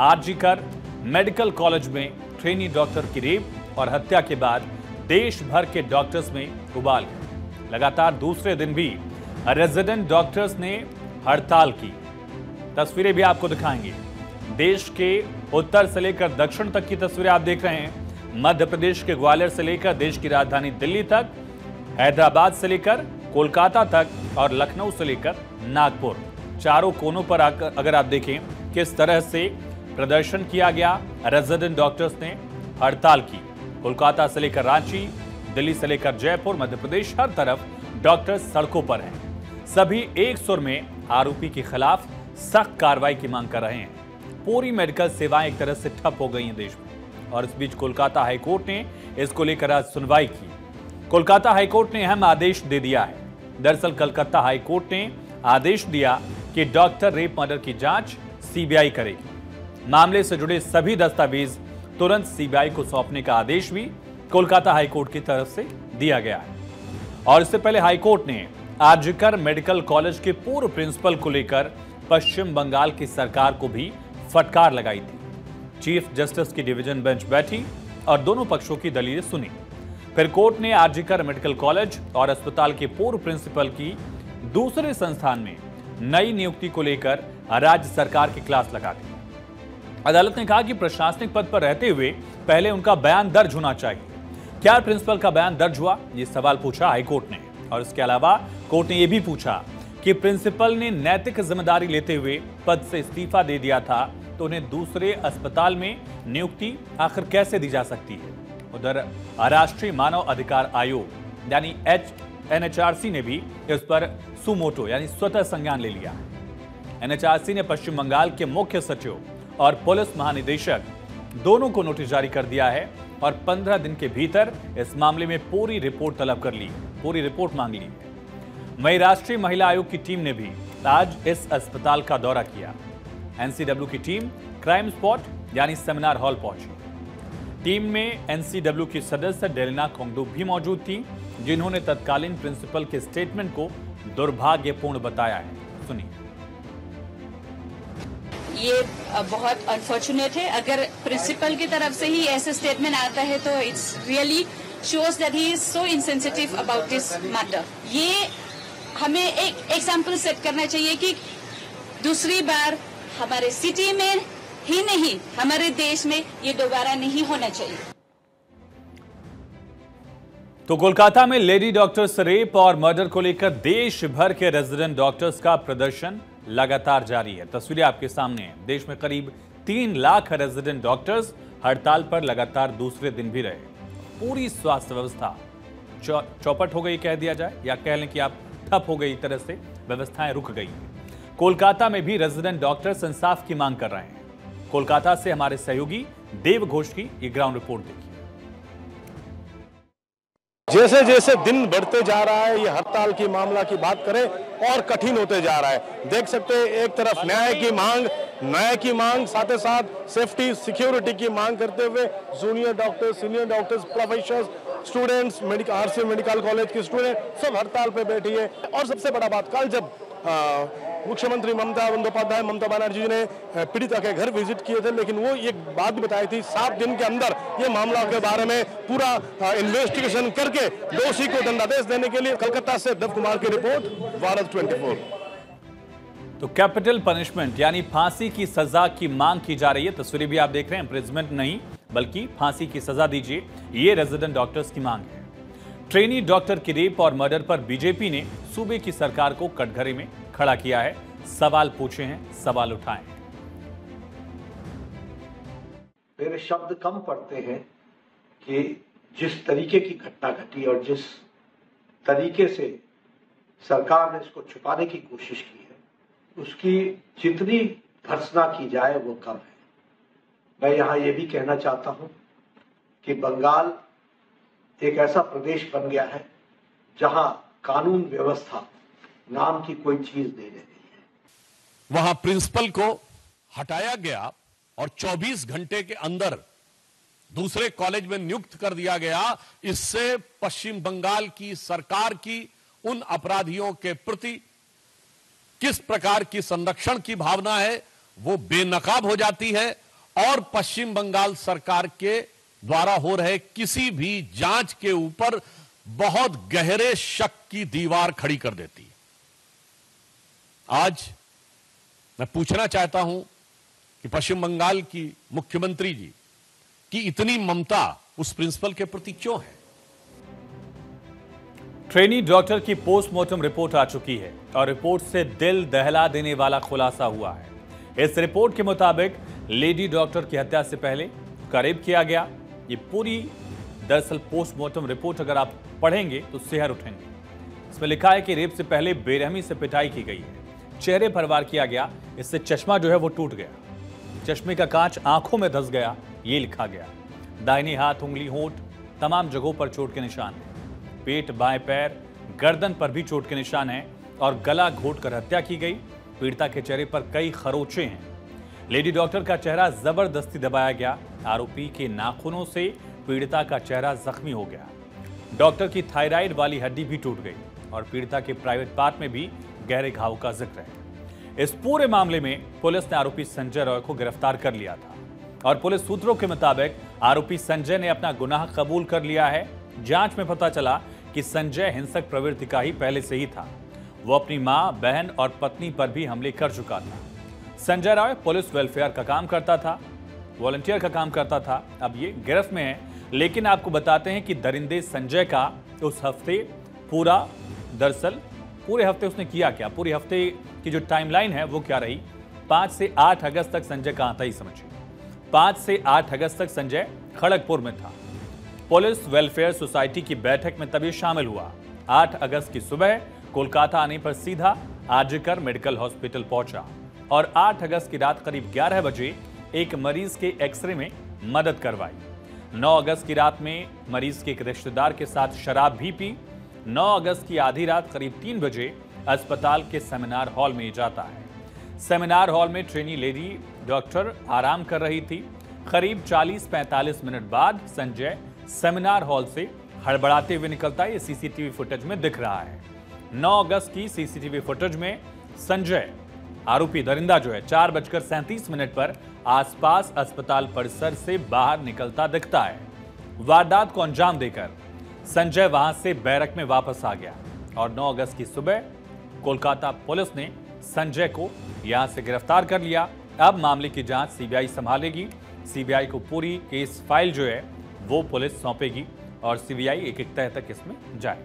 RG Kar medical college में trainee doctor की rape और हत्या के बाद देश भर के डॉक्टर्स में उबाल है। लगातार दूसरे दिन भी रेजिडेंट डॉक्टर्स ने हड़ताल की। तस्वीरें भी आपको दिखाएंगे। देश के उत्तर से लेकर दक्षिण तक की तस्वीरें आप देख रहे हैं। मध्य प्रदेश के ग्वालियर से लेकर देश की राजधानी दिल्ली तक, हैदराबाद से लेकर कोलकाता तक और लखनऊ से लेकर नागपुर, चारों कोनों पर अगर आप देखें किस तरह से प्रदर्शन किया गया। रेजिडेंट डॉक्टर्स ने हड़ताल की। कोलकाता से लेकर रांची, दिल्ली से लेकर जयपुर, मध्य प्रदेश, हर तरफ डॉक्टर्स सड़कों पर हैं। सभी एक सुर में आरोपी के खिलाफ सख्त कार्रवाई की मांग कर रहे हैं। पूरी मेडिकल सेवाएं एक तरह से ठप हो गई हैं देश में। और इस बीच कोलकाता हाईकोर्ट ने इसको लेकर आज सुनवाई की। कोलकाता हाईकोर्ट ने अहम आदेश दे दिया है। दरअसल कलकत्ता हाईकोर्ट ने आदेश दिया कि डॉक्टर रेप मर्डर की जांच सीबीआई करेगी। मामले से जुड़े सभी दस्तावेज तुरंत सीबीआई को सौंपने का आदेश भी कोलकाता हाईकोर्ट की तरफ से दिया गया है। और इससे पहले हाईकोर्ट ने आरजीकर मेडिकल कॉलेज के पूर्व प्रिंसिपल को लेकर पश्चिम बंगाल की सरकार को भी फटकार लगाई थी। चीफ जस्टिस की डिवीजन बेंच बैठी और दोनों पक्षों की दलीलें सुनी। फिर कोर्ट ने आरजीकर मेडिकल कॉलेज और अस्पताल के पूर्व प्रिंसिपल की दूसरे संस्थान में नई नियुक्ति को लेकर राज्य सरकार की क्लास लगा दी। अदालत ने कहा कि प्रशासनिक पद पर रहते हुए पहले उनका बयान दर्ज होना चाहिए। क्या प्रिंसिपल का बयान दर्ज हुआ, ये सवाल पूछा हाईकोर्ट ने। और इसके अलावा कोर्ट ने यह भी पूछा कि प्रिंसिपल ने नैतिक जिम्मेदारी लेते हुए पद से इस्तीफा दे दिया था तो उन्हें दूसरे अस्पताल में नियुक्ति आखिर कैसे दी जा सकती है। उधर राष्ट्रीय मानव अधिकार आयोग यानी एनएचआरसी ने भी इस पर सुमोटो यानी स्वतः संज्ञान ले लिया है। एनएचआरसी ने पश्चिम बंगाल के मुख्य सचिव और पुलिस महानिदेशक दोनों को नोटिस जारी कर दिया है और 15 दिन के भीतर इस मामले में पूरी रिपोर्ट तलब कर ली, पूरी रिपोर्ट मांग ली है। वहीं राष्ट्रीय महिला आयोग की टीम ने भी आज इस अस्पताल का दौरा किया। एनसीडब्ल्यू की टीम क्राइम स्पॉट यानी सेमिनार हॉल पहुंची। टीम में एनसीडब्ल्यू की सदस्य डेलिना कोंगडू भी मौजूद थी, जिन्होंने तत्कालीन प्रिंसिपल के स्टेटमेंट को दुर्भाग्यपूर्ण बताया है। सुनिए। ये बहुत अनफॉर्चुनेट है। अगर प्रिंसिपल की तरफ से ही ऐसे स्टेटमेंट आता है तो it's really shows that he is so insensitive about this matter. ये हमें एक एग्जांपल सेट करना चाहिए कि दूसरी बार हमारे सिटी में ही नहीं हमारे देश में ये दोबारा नहीं होना चाहिए। तो कोलकाता में लेडी डॉक्टर्स रेप और मर्डर को लेकर देश भर के रेजिडेंट डॉक्टर्स का प्रदर्शन लगातार जारी है। तस्वीरें आपके सामने हैं। देश में करीब 3 लाख रेजिडेंट डॉक्टर्स हड़ताल पर लगातार दूसरे दिन भी रहे। पूरी स्वास्थ्य व्यवस्था चौपट हो गई कह दिया जाए, या कह लें कि आप ठप हो गई, तरह से व्यवस्थाएं रुक गई। कोलकाता में भी रेजिडेंट डॉक्टर्स इंसाफ की मांग कर रहे हैं। कोलकाता से हमारे सहयोगी देव घोष की ये ग्राउंड रिपोर्ट देखिए। जैसे जैसे दिन बढ़ते जा रहा है, ये हड़ताल की मामला की बात करें और कठिन होते जा रहा है। देख सकते हैं एक तरफ न्याय की मांग साथ ही साथ सेफ्टी सिक्योरिटी की मांग करते हुए junior doctors, senior doctors, professors, students, RC medical college के स्टूडेंट सब हड़ताल पे बैठी है। और सबसे बड़ा बात, कल जब मुख्यमंत्री ममता बनर्जी जी ने पीड़िता के घर विजिट किए थे, लेकिन वो एक बात भी बताई थी 7 दिन के अंदर ये मामला के बारे में पूरा इन्वेस्टिगेशन करके दोषी को दंडादेश देने के लिए। कलकत्ता से देव कुमार की रिपोर्ट, भारत 24। तो कैपिटल पनिशमेंट यानी फांसी की सजा की मांग की जा रही है। तस्वीरें भी आप देख रहे हैं। इम्प्रिजमेंट नहीं बल्कि फांसी की सजा दीजिए, ये रेजिडेंट डॉक्टर्स की मांग है। ट्रेनी डॉक्टर की रेप और मर्डर पर बीजेपी ने सूबे की सरकार को कटघरे में खड़ा किया है। सवाल पूछे हैं, सवाल उठाए हैं। मेरे शब्द कम पड़ते हैं कि जिस तरीके की घटना घटी और जिस तरीके से सरकार ने इसको छुपाने की कोशिश की है, उसकी जितनी भर्त्सना की जाए वो कम है। मैं यहां ये भी कहना चाहता हूं कि बंगाल एक ऐसा प्रदेश बन गया है जहां कानून व्यवस्था नाम की कोई चीज नहीं रहती है। वहां प्रिंसिपल को हटाया गया और 24 घंटे के अंदर दूसरे कॉलेज में नियुक्त कर दिया गया। इससे पश्चिम बंगाल की सरकार की उन अपराधियों के प्रति किस प्रकार की संरक्षण की भावना है वो बेनकाब हो जाती है और पश्चिम बंगाल सरकार के द्वारा हो रहे किसी भी जांच के ऊपर बहुत गहरे शक की दीवार खड़ी कर देती है। आज मैं पूछना चाहता हूं कि पश्चिम बंगाल की मुख्यमंत्री जी की इतनी ममता उस प्रिंसिपल के प्रति क्यों है? ट्रेनी डॉक्टर की पोस्टमार्टम रिपोर्ट आ चुकी है और रिपोर्ट से दिल दहला देने वाला खुलासा हुआ है। इस रिपोर्ट के मुताबिक लेडी डॉक्टर की हत्या से पहले करीब किया गया। ये पूरी दरअसल पोस्टमार्टम रिपोर्ट अगर आप पढ़ेंगे तो सिहर उठेंगे। इसमें लिखा है कि रेप से पहले बेरहमी से पिटाई की गई है, चेहरे पर वार किया गया, इससे चश्मा जो है वो टूट गया, चश्मे का कांच आंखों में धंस गया, ये लिखा गया। दाहिनी हाथ, उंगली, होंठ, तमाम जगहों पर चोट के निशान हैं। पेट, बाएं पैर, गर्दन पर भी चोट के निशान हैं और गला घोंटकर हत्या की गई। पीड़िता के चेहरे पर कई खरोंचे हैं। लेडी डॉक्टर का चेहरा जबरदस्ती दबाया गया। आरोपी के नाखूनों से पीड़िता का चेहरा जख्मी हो गया। डॉक्टर की थायराइड वाली हड्डी भी टूट गई और पीड़िता के प्राइवेट पार्ट में भी गहरे घाव का जिक्र है। इस पूरे मामले में पुलिस ने आरोपी संजय रॉय को गिरफ्तार कर लिया था और पुलिस सूत्रों के मुताबिक आरोपी संजय ने अपना गुनाह कबूल कर लिया है। जांच में पता चला कि संजय हिंसक प्रवृत्ति का ही पहले से ही था। वो अपनी मां, बहन और पत्नी पर भी हमले कर चुका था। संजय रॉय पुलिस वेलफेयर का काम करता था, वॉलंटियर का काम करता था। अब ये गिरफ्त में है, लेकिन आपको बताते हैं कि दरिंदे संजय का उस हफ्ते पूरे हफ्ते उसने किया क्या, पूरे हफ्ते की जो टाइमलाइन है वो क्या रही। 5 से 8 अगस्त तक संजय कहां था, ये समझिए। 5 से 8 अगस्त तक संजय खड़गपुर में था। पुलिस वेलफेयर सोसाइटी की बैठक में तभी शामिल हुआ। 8 अगस्त की सुबह कोलकाता आने पर सीधा आरजीकर मेडिकल हॉस्पिटल पहुंचा और 8 अगस्त की रात करीब 11 बजे एक मरीज के एक्सरे में मदद करवाई। 9 अगस्त की रात में मरीज के एक रिश्तेदार के साथ शराब भी पी। 9 अगस्त की आधी रात करीब 3 बजे अस्पताल के सेमिनार हॉल में जाता है। सेमिनार हॉल में ट्रेनी लेडी डॉक्टर आराम कर रही थी। करीब 40-45 मिनट बाद संजय सेमिनार हॉल से हड़बड़ाते हुए निकलता है। ये सीसीटीवी फुटेज में दिख रहा है। 9 अगस्त की सीसीटीवी फुटेज में संजय आरोपी दरिंदा जो है 4:37 पर आसपास अस्पताल परिसर से बाहर निकलता दिखता है। वारदात को अंजाम देकर संजय वहां से बैरक में वापस आ गया और 9 अगस्त की सुबह कोलकाता पुलिस ने संजय को यहां से गिरफ्तार कर लिया। अब मामले की जांच सीबीआई संभालेगी। सीबीआई को पूरी केस फाइल जो है वो पुलिस सौंपेगी और सीबीआई एक-एक तह तक इसमें जाए।